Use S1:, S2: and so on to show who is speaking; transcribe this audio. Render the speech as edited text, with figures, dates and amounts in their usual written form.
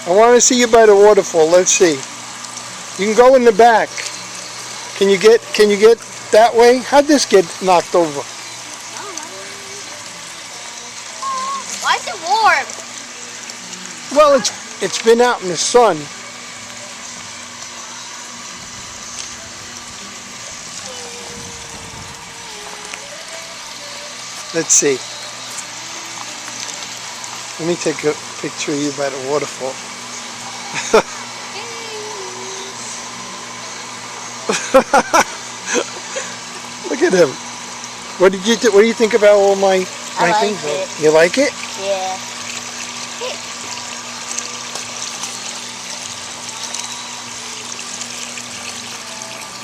S1: I want to see you by the waterfall. Let's see. You can go in the back. Can you get that way? How'd this get knocked over?
S2: Why is it warm?
S1: Well, it's been out in the sun. Let's see. Let me take a picture of you by the waterfall. Look at him. What do you think about all my things?
S2: It.
S1: You like it?
S2: Yeah.